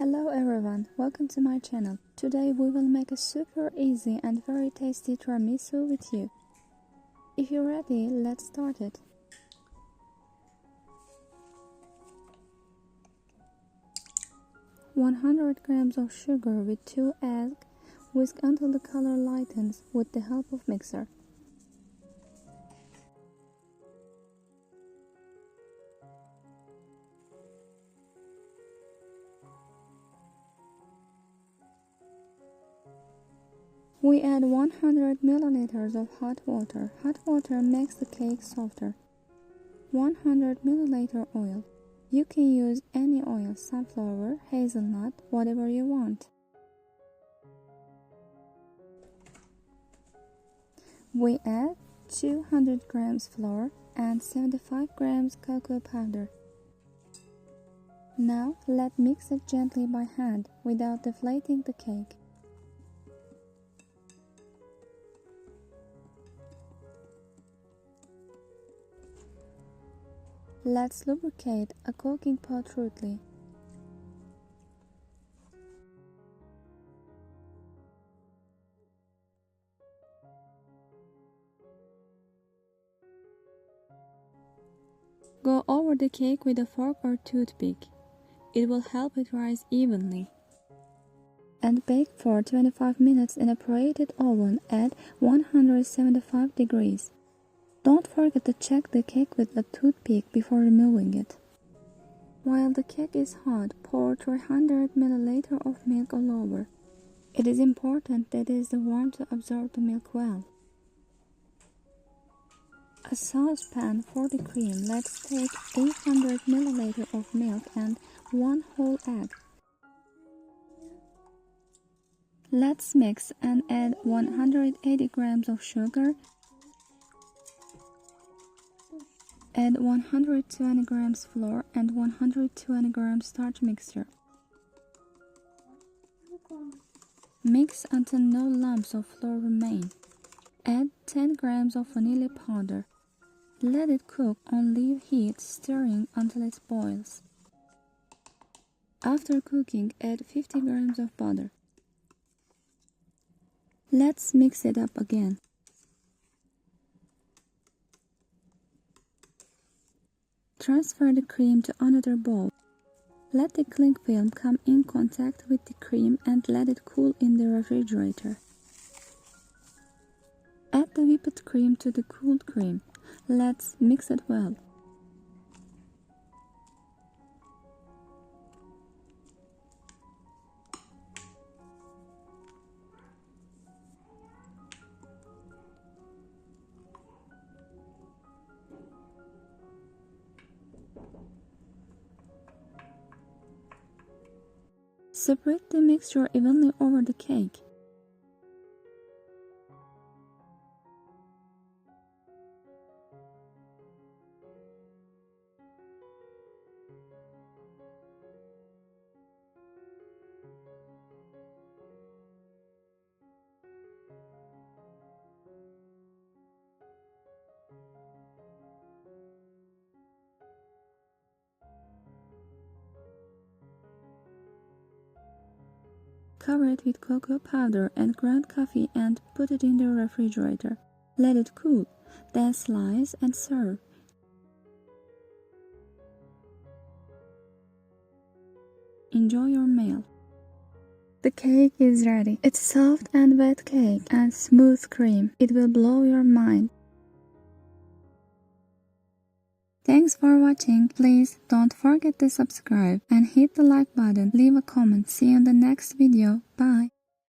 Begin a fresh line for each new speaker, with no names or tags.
Hello everyone, welcome to my channel. Today we will make a super easy and very tasty tiramisu with you. If you're ready, let's start it. "100 grams of sugar with 2 eggs. Whisk until the color lightens with the help of mixer. We add 100 milliliters of hot water. Hot water makes the cake softer. 100 milliliter oil. You can use any oil, sunflower, hazelnut, whatever you want. We add 200 grams flour and 75 grams cocoa powder. Now let's mix it gently by hand without deflating the cake. Let's lubricate a cooking pot thoroughly. Go over the cake with a fork or toothpick. It will help it rise evenly. And bake for 25 minutes in a preheated oven at 175 degrees. Don't forget to check the cake with a toothpick before removing it. While the cake is hot, pour 300 ml of milk all over. It is important that it is warm to absorb the milk well. A saucepan for the cream. Let's take 800 ml of milk and 1 whole egg. Let's mix and add 180 grams of sugar. Add 120 grams flour and 120 grams starch mixture. Mix until no lumps of flour remain. Add 10 grams of vanilla powder. Let it cook on low heat, stirring until it boils. After cooking, add 50 grams of butter. Let's mix it up again. Transfer the cream to another bowl. Let the cling film come in contact with the cream and let it cool in the refrigerator. Add the whipped cream to the cooled cream. Let's mix it well. Separate the mixture evenly over the cake. Cover it with cocoa powder and ground coffee and put it in the refrigerator. Let it cool, then slice and serve. Enjoy your meal. The cake is ready. It's soft and wet cake and smooth cream. It will blow your mind. Thanks for watching. Please don't forget to subscribe and hit the like button. Leave a comment. See you in the next video. Bye.